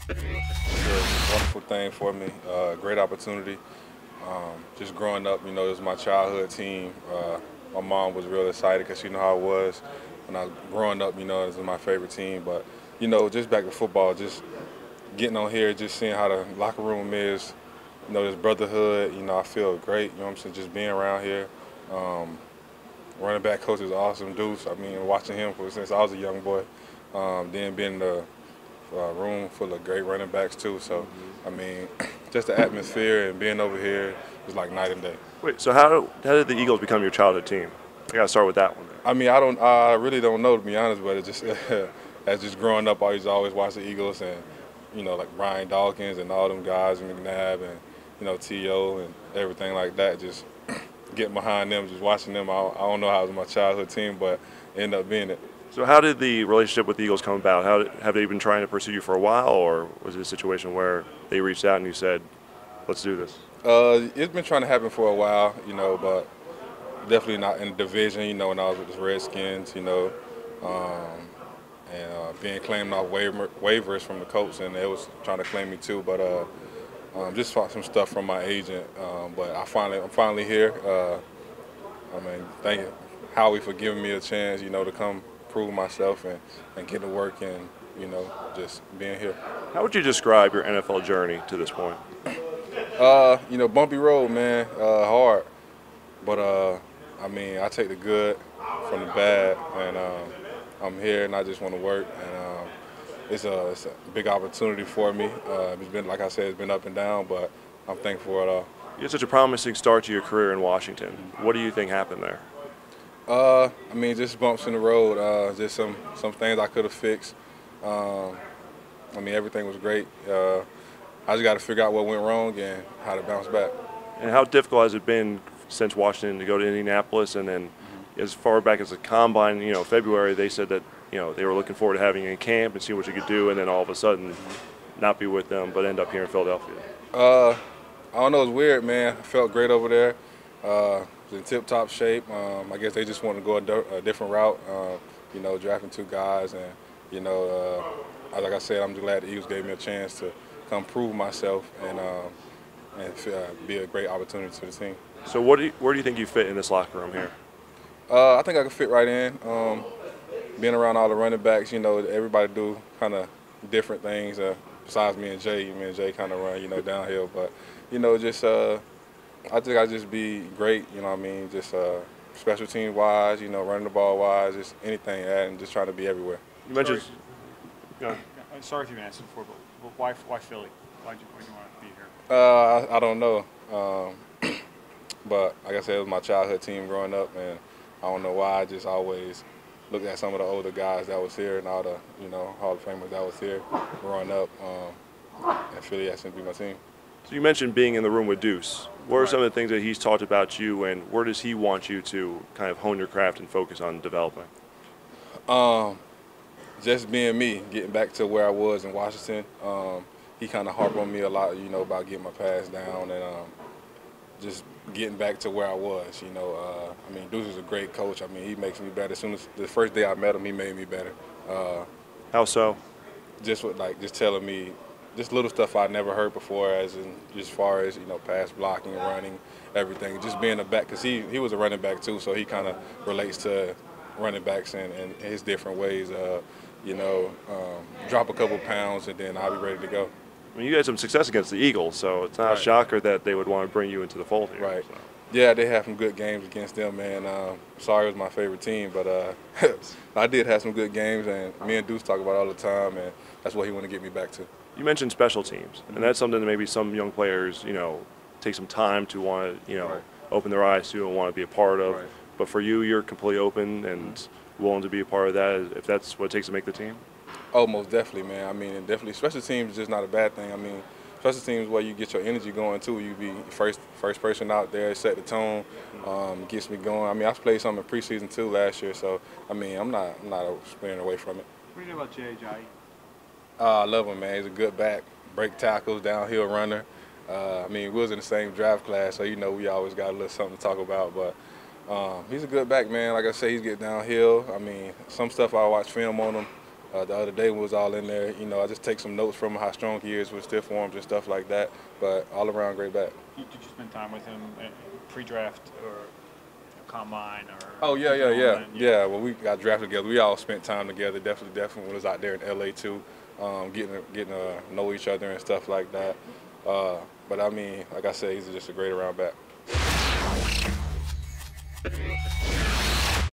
It's a wonderful thing for me, great opportunity. Just growing up, it was my childhood team. My mom was real excited because she knew how it was when I was growing up. It was my favorite team. But just back to football, just getting on here, just seeing how the locker room is. This brotherhood. I feel great. You know what I'm saying? Just being around here. Um, Running back coach is awesome, Deuce. Watching him since I was a young boy. Then being in the room full of great running backs too. So, I mean, just the atmosphere and being over here is like night and day. Wait, so how did the Eagles become your childhood team? I gotta start with that one. I really don't know, to be honest, but it just as just growing up, I used to always watch the Eagles and like Brian Dawkins and all them guys, McNabb and T.O. and everything like that. Just getting behind them, just watching them. I don't know how it was my childhood team, but it ended up being it. So how did the relationship with the Eagles come about? Have they been trying to pursue you for a while, or was it a situation where they reached out and you said, "Let's do this"? It's been trying to happen for a while, but definitely not in the division. When I was with the Redskins, and being claimed off waivers from the Colts, and they was trying to claim me too. But just some stuff from my agent. But I'm finally here. Thank you, Howie, for giving me a chance, to come prove myself and get to work and, just being here. How would you describe your NFL journey to this point? Bumpy road, man, hard. But, I take the good from the bad, and I'm here and I just want to work. And it's a big opportunity for me. It's been, like I said, it's been up and down, but I'm thankful for it all. You had such a promising start to your career in Washington. What do you think happened there? Just bumps in the road, just some things I could have fixed. Everything was great. I just got to figure out what went wrong and how to bounce back. And how difficult has it been since Washington to go to Indianapolis, and then as far back as the combine, February, they said that, they were looking forward to having you in camp and see what you could do, and then all of a sudden not be with them, but end up here in Philadelphia? I don't know, it's weird, man. I felt great over there. Was in tip-top shape. I guess they just wanted to go a different route, drafting two guys. And, like I said, I'm just glad the Eagles gave me a chance to come prove myself and be a great opportunity to the team. So where do you think you fit in this locker room here? I think I can fit right in. Being around all the running backs, everybody do kind of different things. Besides me and Jay, kind of run, downhill. But, I think I just be great, just special team wise, running the ball wise, just anything, and just trying to be everywhere. You mentioned. Sorry if you've been asked before, but why Philly? Why do you want to be here? I don't know. But like I said, it was my childhood team growing up, and I don't know why. I just always looked at some of the older guys that was here and all the, Hall of Famers that was here growing up, and Philly has to be my team. So you mentioned being in the room with Deuce. What are some of the things that he's talked about you, and where does he want you to kind of hone your craft and focus on developing? Just being me, getting back to where I was in Washington. He kind of harped on me a lot, about getting my pass down and just getting back to where I was. Deuce is a great coach. He makes me better. As soon as the first day I met him, he made me better. How so? Just telling me just little stuff I never heard before, as far as pass blocking, running, everything. Just being a back, because he was a running back too, so he kind of relates to running backs in his different ways. Drop a couple pounds and then I'll be ready to go. You had some success against the Eagles, so it's not a shocker that they would want to bring you into the fold here. Right. So. Yeah, they had some good games against them, man. Sorry, it was my favorite team, but I did have some good games, and me and Deuce talk about it all the time, and that's what he wanted to get me back to. You mentioned special teams, and that's something that maybe some young players, take some time to want to, open their eyes to and want to be a part of. Right. But for you, you're completely open and willing to be a part of that if that's what it takes to make the team? Oh, most definitely, man. And definitely, special teams is just not a bad thing. Special teams where you get your energy going too. You be first person out there, set the tone, gets me going. I played some in preseason too last year, so I'm not spinning away from it. What do you know about Jay Ajayi? I love him, man. He's a good back, break tackles, downhill runner. We was in the same draft class, so we always got a little something to talk about. But he's a good back, man. Like I say, he's getting downhill. Some stuff I watch film on him, The other day we was all in there. You know, I just take some notes from him, how strong he is with stiff arms and stuff like that. But all around great back. Did you spend time with him pre-draft or combine or? Oh yeah. When we got drafted together, we all spent time together. Definitely when we was out there in LA too, getting to know each other and stuff like that. But I mean, like I said, he's just a great around back.